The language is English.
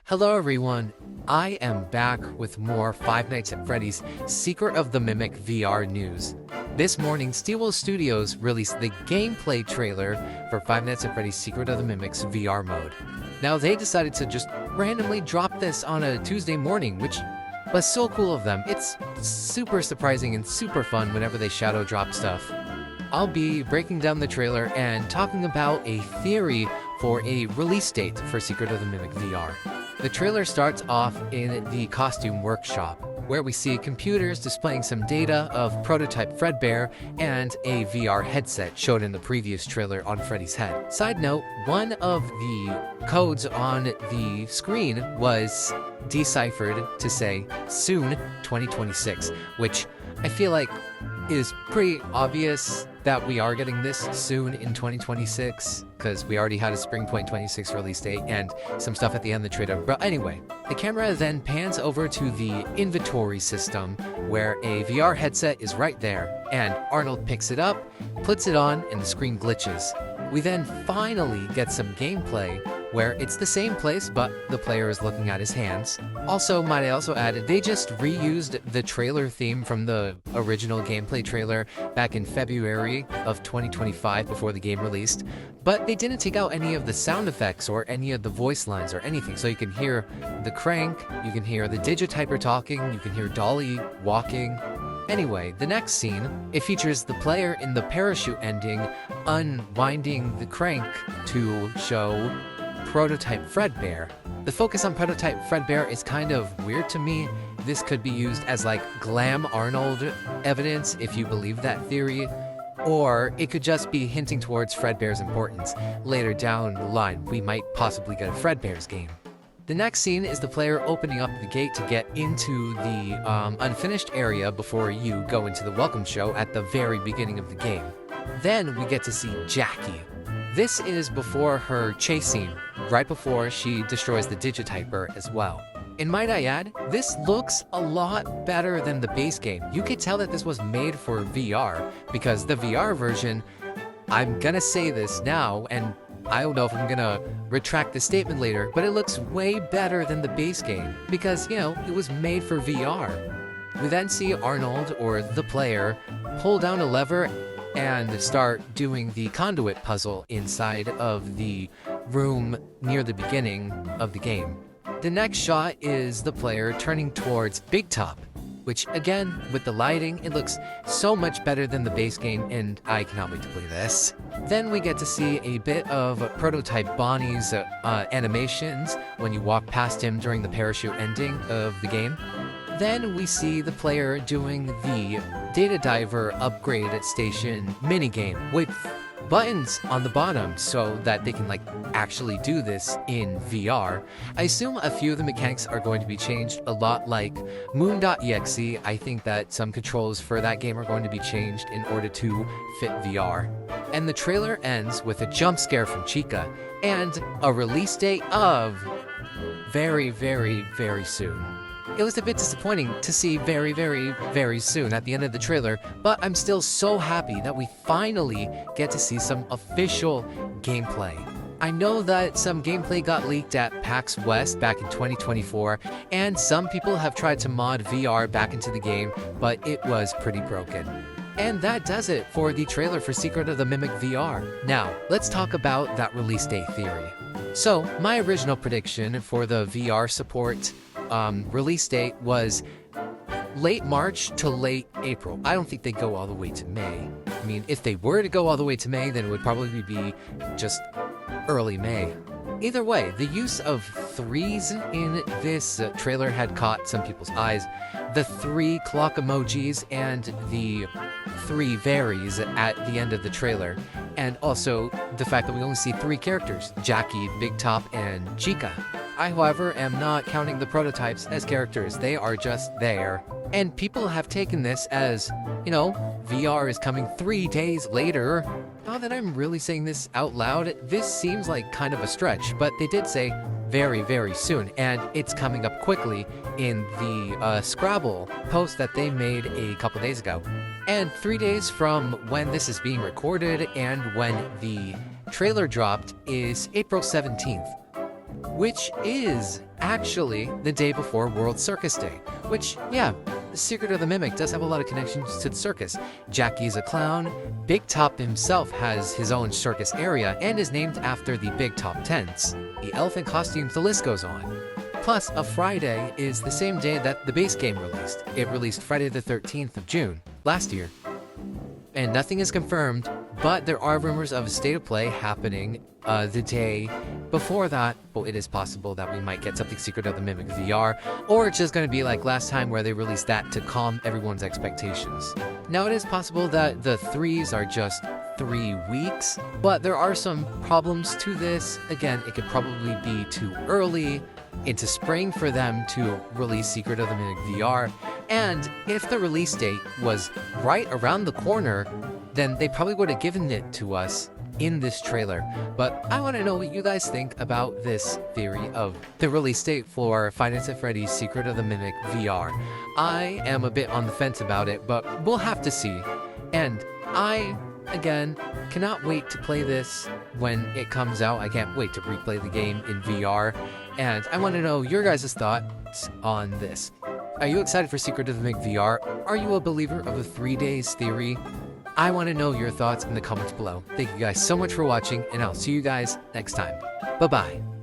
Hello everyone, I am back with more Five Nights at Freddy's Secret of the Mimic VR news. This morning, Steelwell Studios released the gameplay trailer for Five Nights at Freddy's Secret of the Mimic's VR mode. Now they decided to just randomly drop this on a Tuesday morning, which was so cool of them. It's super surprising and super fun whenever they shadow drop stuff. I'll be breaking down the trailer and talking about a theory for a release date for Secret of the Mimic VR. The trailer starts off in the costume workshop, where we see computers displaying some data of prototype Fazbear and a VR headset showed in the previous trailer on Freddy's head. Side note, one of the codes on the screen was deciphered to say soon 2026, which I feel like is pretty obvious that we are getting this soon in 2026 because we already had a spring 2026 release date and some stuff at the end of the trailer. But anyway, the camera then pans over to the inventory system where a VR headset is right there, and Arnold picks it up, puts it on, and the screen glitches. We then finally get some gameplay where it's the same place, but the player is looking at his hands. Also, might I also add, they just reused the trailer theme from the original gameplay trailer back in February of 2025 before the game released, but they didn't take out any of the sound effects or any of the voice lines or anything, so you can hear the crank, you can hear the Digityper talking, you can hear Dolly walking. Anyway, the next scene, it features the player in the parachute ending unwinding the crank to show prototype Fazbear. The focus on prototype Fazbear is kind of weird to me. This could be used as like glam Arnold evidence if you believe that theory, or it could just be hinting towards Fazbear's importance. Later down the line, we might possibly get a Fazbear's game. The next scene is the player opening up the gate to get into the unfinished area before you go into the welcome show at the very beginning of the game. Then we get to see Jackie. This is before her chase scene, right before she destroys the Digityper as well. And might I add, this looks a lot better than the base game. You could tell that this was made for VR, because the VR version, I'm gonna say this now, and I don't know if I'm gonna retract the statement later, but it looks way better than the base game, because, you know, it was made for VR. We then see Arnold, or the player, pull down a lever and start doing the conduit puzzle inside of the room near the beginning of the game. The next shot is the player turning towards Big Top, which again, with the lighting, it looks so much better than the base game, and I cannot wait to play this. Then we get to see a bit of prototype Bonnie's animations when you walk past him during the parachute ending of the game. Then we see the player doing the Data Diver upgrade station minigame with buttons on the bottom so that they can actually do this in VR. I assume a few of the mechanics are going to be changed, a lot like Moon.exe. I think that some controls for that game are going to be changed in order to fit VR. And the trailer ends with a jump scare from Chica and a release date of very, very, very soon. It was a bit disappointing to see very, very, very soon at the end of the trailer, but I'm still so happy that we finally get to see some official gameplay. I know that some gameplay got leaked at PAX West back in 2024, and some people have tried to mod VR back into the game, but it was pretty broken. And that does it for the trailer for Secret of the Mimic VR. Now, let's talk about that release date theory. So, my original prediction for the VR support release date was late March to late April. I don't think they go all the way to May. I mean, if they were to go all the way to May, then it would probably be just early May. Either way, the use of threes in this trailer had caught some people's eyes. The 3 clock emojis and the 3 varies at the end of the trailer. And also the fact that we only see 3 characters, Jackie, Big Top, and Chica. I, however, am not counting the prototypes as characters. They are just there. And people have taken this as, you know, VR is coming 3 days later. Now that I'm really saying this out loud, this seems like kind of a stretch, but they did say very, very soon, and it's coming up quickly in the Scrabble post that they made a couple days ago. And 3 days from when this is being recorded and when the trailer dropped is April 17th. which is actually the day before World Circus Day, which, yeah, the Secret of the Mimic does have a lot of connections to the circus. Jackie's a clown, Big Top himself has his own circus area and is named after the Big Top tents. The elephant costumes, the list goes on. Plus, a Friday is the same day that the base game released. It released Friday the 13th of June, last year. And nothing is confirmed, but there are rumors of a state of play happening the day before that. Well, it is possible that we might get something Secret of the Mimic VR, or it's just going to be like last time where they released that to calm everyone's expectations. Now, it is possible that the 3s are just 3 weeks, but there are some problems to this. Again, it could probably be too early into spring for them to release Secret of the Mimic VR, and if the release date was right around the corner, then they probably would have given it to us in this trailer. But I want to know what you guys think about this theory of the release date for Five Nights at Freddy's Secret of the Mimic VR. I am a bit on the fence about it, but we'll have to see. And I, again, cannot wait to play this when it comes out. I can't wait to replay the game in VR, and I want to know your guys' thoughts on this. Are you excited for Secret of the Mimic VR? Are you a believer of the 3 days theory? I want to know your thoughts in the comments below. Thank you guys so much for watching, and I'll see you guys next time. Bye-bye.